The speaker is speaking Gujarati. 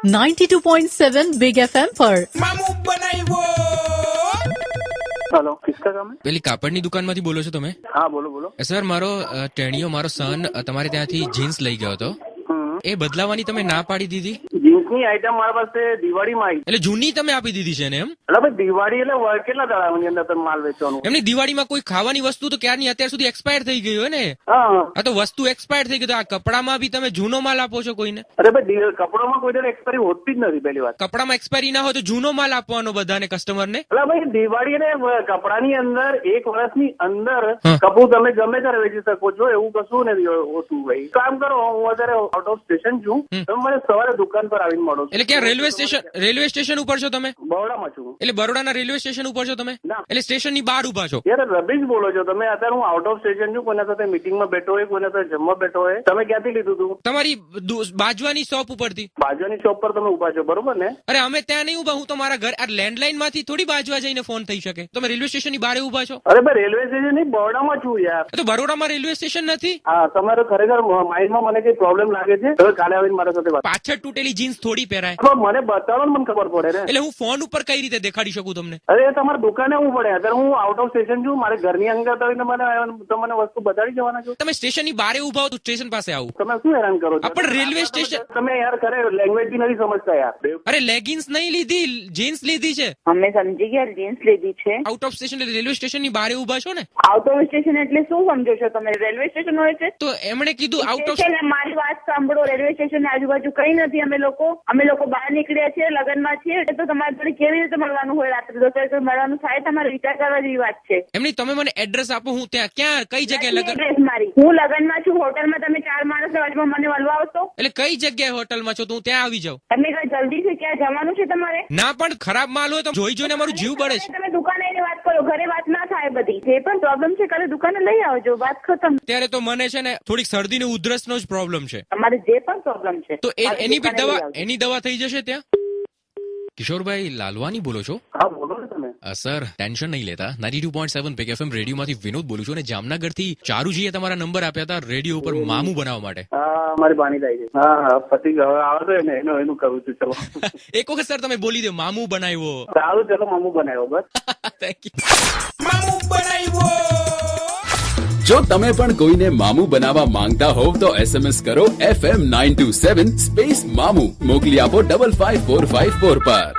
92.7 बिग FM पर हेलो, किसका काम है? પેલી કાપડની દુકાનમાંથી બોલો છો તમે? હા, બોલો બોલો. સર, મારો ટેણીયો, મારો સન તમારે ત્યાંથી જીન્સ લઈ ગયો હતો. એ બદલાવાની તમે ના પાડી દીધી. જીન્સની આઈટમ મારા પાસે દિવાળીમાં આવી. એટલે જૂની તમે આપી દીધી છે ને એમ? એટલે ભાઈ દિવાળી એટલે કેટલા દાડાની અંદર તમે માલ વેચવાનું? એમની દિવાળીમાં કોઈ ખાવાની વસ્તુ તો ક્યારની અત્યાર સુધી એક્સપાયર થઈ ગઈ હોય ને? હા. આ તો વસ્તુ એક્સપાયર થઈ ગઈ, તો આ કપડામાં બી તમે જૂનો માલ આપો છો કોઈને? અરે ભાઈ કપડામાં કોઈ દર એક્સપાયરી હોતી જ નથી. પહેલી વાત, કપડામાં એક્સપાયરી ના હોય તો જૂનો માલ આપવાનો બધાને, કસ્ટમરને. એટલે ભાઈ દિવાળી ને કપડાની અંદર 1 વર્ષની અંદર કપડું તમે ગમે ત્યારે વેચી શકો છો, એવું કશું નથી હોતું. ભાઈ કામ કરો, હું અત્યારે આઉટ ઓફ સ્ટેશન છું, તમે મને સવારે દુકાન પર આવીને મળો. એટલે ક્યાં રેલવે સ્ટેશન ઉપર છો તમે? બરોડામાં છું. એટલે બરોડાના રેલવે સ્ટેશન ઉપર છો તમે? એટલે સ્ટેશનની બહાર ઉભા છો? યાર રબીશ બોલો છો તમે? અત્યારે હું આઉટ ઓફ સ્ટેશન છું, કોઈના સાથે મીટિંગમાં બેઠો હોય, કોઈના સાથે જમવા બેઠો હોય. તમે ક્યાંથી લીધું હતું? તમારી બાજવાની શોપ ઉપરથી. બાજુની શોપ પર તમે ઉભા છો, બરોબર ને? અરે અમે ત્યાં નહીં ઉભા, હું તો મારા ઘર આ લેન્ડલાઇન માંથી થોડી બાજવા જઈને ફોન થઈ શકે. તમે રેલવે સ્ટેશન ની બહાર ઉભા છો? અરે ભાઈ રેલવે સ્ટેશન ની બરોડામાં છું યાર. તો બરોડામાં રેલવે સ્ટેશન નથી? હા, તમારે ખરેખર માઇન્ડમાં મને કઈ પ્રોબ્લેમ લાગે છે? હવે કાલે આવીને મારા સાથે વાત. પાછળ તૂટેલી જીન્સ થોડી પહેરાય. પણ મને બતાવો ને, મને ખબર પડે ને. એટલે હું ફોન ઉપર કઈ રીતે દેખાડી શકું તમને? અરે તમારે દુકાને આવવું પડે. અત્યારે હું આઉટ ઓફ સ્ટેશન છું, મારે ઘરની અંદર તમને વસ્તુ બતાડી જવાના છો. તમે સ્ટેશન ની બહાર ઉભા હો તો સ્ટેશન પાસે આવું. તમે શું હેરાન કરો છો? પણ રેલવે સ્ટેશન તમે યાર ખરે લેંગ્વેજ બી નથી સમજતા યાર. અરે લેગિન્સ નહીં લીધી, જીન્સ લીધી છે. અમે સમજી ગયા, જીન્સ લીધી છે. આઉટ ઓફ સ્ટેશન એટલે રેલવે સ્ટેશન ની બહાર ઉભા છો ને? આઉટ ઓફ સ્ટેશન એટલે શું સમજો છો તમે? રેલવે સ્ટેશન હોય છે તો એમણે કીધું આઉટ ઓફ. મારી વાત સાંભળો, રેલવે સ્ટેશન આજુબાજુ કઈ નથી. અમે લોકો બહાર નીકળ્યા છીએ, લગ્નમાં છીએ, એટલે તો તમારે જોડે કેવી રીતે મળવાનું હોય? રાત્રે 10 વાગે મળવાનું થાય, તમારે વિચાર કરવા જેવી વાત છે. એમની તમે મને એડ્રેસ આપો, હું ત્યાં ક્યાં કઈ જગ્યાએ લગન. એડ્રેસ મારી, હું લગ્નમાં છું, હોટલમાં. તમે 4 માણસ વાજમાં મને મળવા આવશો? એટલે કઈ જગ્યાએ હોટલમાં છો તો હું ત્યાં આવી જાઉં? તમને કઈ જલ્દી છે? ક્યાં જવાનું છે તમારે? ના, પણ ખરાબ માલ હોય તો જોઈ જોઈને અમારું જીવ બળે છે. તમે દુકાને આવીને વાત કરો, ઘરે વાત ના થાય. બધી જે પણ પ્રોબ્લેમ છે કાલે દુકાને લઈ આવજો, વાત ખતમ. ત્યારે તો મને છે ને થોડીક શરદી ને ઉધરસ નો જ પ્રોબ્લેમ છે. તમારે જે પણ પ્રોબ્લેમ છે તો એની દવા થઈ જશે ત્યાં? કિશોરભાઈ લાલવાની બોલો છો? હા, બોલો ને તમે. સર, ટેન્શન નહીં લેતા. 92.7 બિગ એફએમ રેડિયો માંથી વિનોદ બોલું છું, અને જામનગર થી ચારુજીએ તમારા નંબર આપ્યા હતા રેડિયો ઉપર મામું બનાવવા માટે. હા, મારી બાની થાય છે. હા, પતિ હવે આવે તો એનું કરું છું. ચલો એક વખત સર તમે બોલી દો, મામું બનાવ્યો. સારું, ચલો મામું બનાવ્યો. બસ થેન્ક યુ. મામું બનાવ્યો. જો તમે પણ કોઈને મામું બનાવવા માંગતા હોવ તો SMS કરો FM 927 સ્પેસ મામું, મોકલી આપો 55454 પર.